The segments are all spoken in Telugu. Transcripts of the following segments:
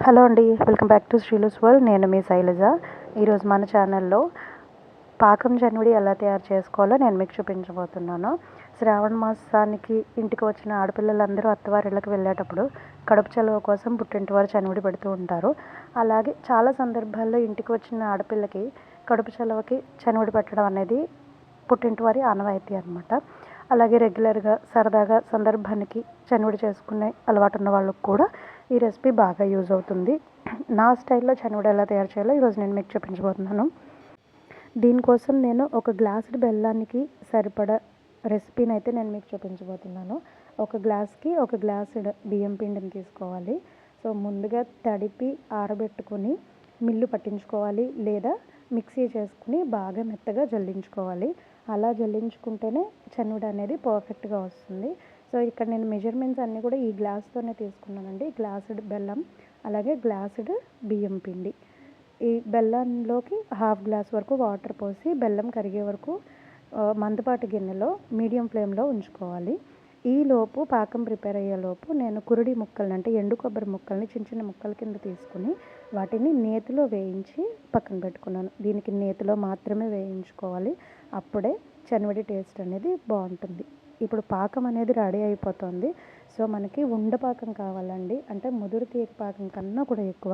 హలో అండి, welcome back to Sreelu's world. నేను మీ శైలజ. ఈరోజు మన ఛానల్లో పాకం జన్విడి ఎలా తయారు చేసుకోవాలో నేను మీకు చూపించబోతున్నాను. శ్రావణ మాసానికి ఇంటికి వచ్చిన ఆడపిల్లలందరూ అత్తవారిళ్ళకి వెళ్ళేటప్పుడు కడుపు చలువ కోసం పుట్టింటి వారు చనివిడి పెడుతూ ఉంటారు. అలాగే చాలా సందర్భాల్లో ఇంటికి వచ్చిన ఆడపిల్లకి కడుపు చలువకి చనివిడి పెట్టడం అనేది పుట్టింటి వారి ఆనవాయితీ అనమాట. అలాగే రెగ్యులర్గా సరదాగా సందర్భానికి చనివిడి చేసుకునే అలవాటు ఉన్న వాళ్ళకు కూడా ఈ రెసిపీ బాగా యూజ్ అవుతుంది. నా స్టైల్లో చనివిడి ఎలా తయారు చేయాలో ఈరోజు నేను మీకు చూపించబోతున్నాను. దీనికోసం నేను ఒక గ్లాసుడు బెల్లానికి సరిపడా రెసిపీని అయితే నేను మీకు చూపించబోతున్నాను. ఒక గ్లాస్కి ఒక గ్లాసుడు బియ్యం పిండిని తీసుకోవాలి. సో ముందుగా తడిపి ఆరబెట్టుకొని మిల్లు పట్టించుకోవాలి, లేదా మిక్సీ చేసుకుని బాగా మెత్తగా జల్లించుకోవాలి. అలా జల్లించుకుంటేనే చనివిడి అనేది పర్ఫెక్ట్గా వస్తుంది. సో ఇక్కడ నేను మెజర్మెంట్స్ అన్నీ కూడా ఈ గ్లాస్తోనే తీసుకున్నానండి. గ్లాసుడు బెల్లం, అలాగే గ్లాసుడు బియ్యం పిండి. ఈ బెల్లంలోకి హాఫ్ గ్లాస్ వరకు వాటర్ పోసి బెల్లం కరిగే వరకు మందపాటి గిన్నెలో మీడియం ఫ్లేమ్లో ఉంచుకోవాలి. ఈలోపు పాకం ప్రిపేర్ అయ్యేలోపు నేను కురుడి ముక్కల్ని, అంటే ఎండు కొబ్బరి ముక్కల్ని చిన్న చిన్న ముక్కల కింద తీసుకుని వాటిని నేతిలో వేయించి పక్కన పెట్టుకున్నాను. దీనికి నేతిలో మాత్రమే వేయించుకోవాలి, అప్పుడే చనివిడి టేస్ట్ అనేది బాగుంటుంది. ఇప్పుడు పాకం అనేది రెడీ అయిపోతుంది. సో మనకి ఉండపాకం కావాలండి, అంటే ముదురు తీగ పాకం కన్నా కూడా ఎక్కువ.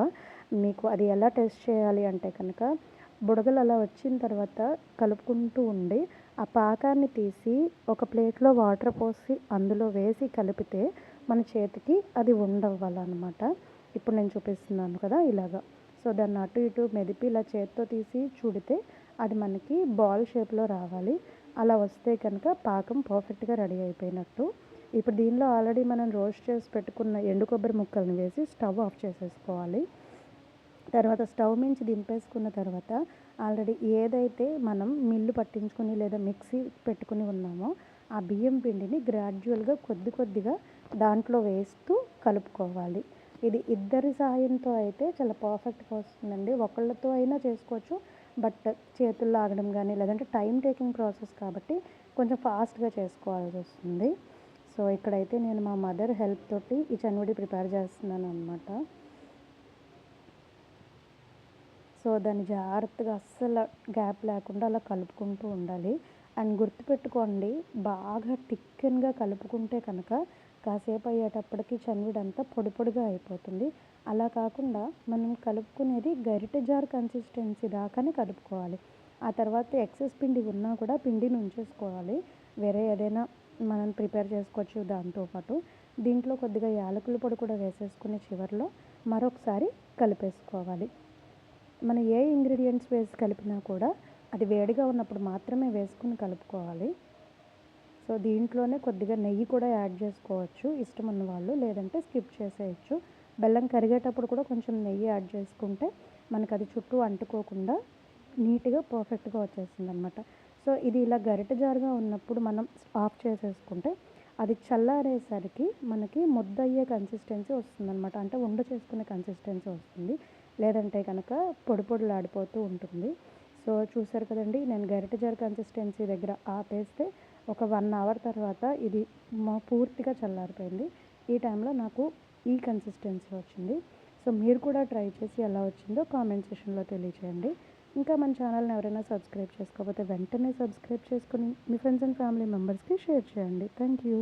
మీకు అది ఎలా టేస్ట్ చేయాలి అంటే కనుక బుడగలు అలా వచ్చిన తర్వాత కలుపుకుంటూ ఉండి ఆ పాకాన్ని తీసి ఒక ప్లేట్లో వాటర్ పోసి అందులో వేసి కలిపితే మన చేతికి అది ఉండవ్వాలన్నమాట. ఇప్పుడు నేను చూపిస్తున్నాను కదా ఇలాగా. సో దాన్ని అటు ఇటు మెదిపి ఇలా చేత్తో తీసి చూడితే అది మనకి బాల్ షేప్లో రావాలి. అలా వస్తే కనుక పాకం పర్ఫెక్ట్గా రెడీ అయిపోయినట్టు. ఇప్పుడు దీనిలో ఆల్రెడీ మనం రోస్ట్ చేసి పెట్టుకున్న ఎండు కొబ్బరి ముక్కలను వేసి స్టవ్ ఆఫ్ చేసేసుకోవాలి. తర్వాత స్టవ్ మించి దింపేసుకున్న తర్వాత ఆల్రెడీ ఏదైతే మనం మిల్లు పట్టించుకొని లేదా మిక్సీ పెట్టుకుని ఉన్నామో ఆ బియ్యం పిండిని గ్రాడ్యువల్గా కొద్దిగా దాంట్లో వేస్తూ కలుపుకోవాలి. ఇది ఇద్దరి సహాయంతో అయితే చాలా పర్ఫెక్ట్గా వస్తుందండి. ఒకళ్ళతో అయినా చేసుకోవచ్చు, బట్ చేతుల్లో ఆగడం కానీ లేదంటే టైం టేకింగ్ ప్రాసెస్ కాబట్టి కొంచెం ఫాస్ట్గా చేసుకోవాల్సి వస్తుంది. సో ఇక్కడైతే నేను మా మదర్ హెల్ప్ తోటి ఈ చనివిడి ప్రిపేర్ చేస్తున్నాను అనమాట. సో దాన్ని జాగ్రత్తగా అస్సలు గ్యాప్ లేకుండా అలా కలుపుకుంటూ ఉండాలి. అండ్ గుర్తుపెట్టుకోండి, బాగా థిక్గా కలుపుకుంటే కనుక కాసేపు అయ్యేటప్పటికి చనివిడి అంతా పొడి పొడిగా అయిపోతుంది. అలా కాకుండా మనం కలుపుకునేది గరిటె జార్ కన్సిస్టెన్సీ దాకానే కలుపుకోవాలి. ఆ తర్వాత ఎక్సెస్ పిండి ఉన్నా కూడా పిండిని ఉంచేసుకోవాలి. వేరే ఏదైనా మనం ప్రిపేర్ చేసుకోవచ్చు దాంతోపాటు. దీంట్లో కొద్దిగా యాలకుల పొడి కూడా వేసేసుకుని చివరిలో మరొకసారి కలిపేసుకోవాలి. మనం ఏ ఇంగ్రీడియంట్స్ వేసి కలిపినా కూడా అది వేడిగా ఉన్నప్పుడు మాత్రమే వేసుకుని కలుపుకోవాలి. సో దీంట్లోనే కొద్దిగా నెయ్యి కూడా యాడ్ చేసుకోవచ్చు ఇష్టం ఉన్న వాళ్ళు, లేదంటే స్కిప్ చేసేయచ్చు. బెల్లం కరిగేటప్పుడు కూడా కొంచెం నెయ్యి యాడ్ చేసుకుంటే మనకు అది చుట్టూ అంటుకోకుండా నీట్గా పర్ఫెక్ట్గా వచ్చేస్తుంది అనమాట. సో ఇది ఇలా గరిటె జారుగా ఉన్నప్పుడు మనం ఆఫ్ చేసేసుకుంటే అది చల్లారేసరికి మనకి ముద్ద అయ్యే కన్సిస్టెన్సీ వస్తుందన్నమాట. అంటే ఉండ చేసుకునే కన్సిస్టెన్సీ వస్తుంది, లేదంటే కనుక పొడి పొడిలాడిపోతూ ఉంటుంది. సో చూసారు కదండి, నేను గరిటె జార్ కన్సిస్టెన్సీ దగ్గర ఆపేస్తే ఒక 1 అవర్ తర్వాత ఇది పూర్తిగా చల్లారిపోయింది. ఈ టైంలో నాకు ఈ కన్సిస్టెన్సీ వచ్చింది. సో మీరు కూడా ట్రై చేసి ఎలా వచ్చిందో కామెంట్ సెక్షన్లో తెలియచేయండి. ఇంకా మన ఛానల్ని ఎవరైనా సబ్స్క్రైబ్ చేసుకోకపోతే వెంటనే సబ్స్క్రైబ్ చేసుకుని మీ ఫ్రెండ్స్ అండ్ ఫ్యామిలీ మెంబర్స్కి షేర్ చేయండి. Thank you.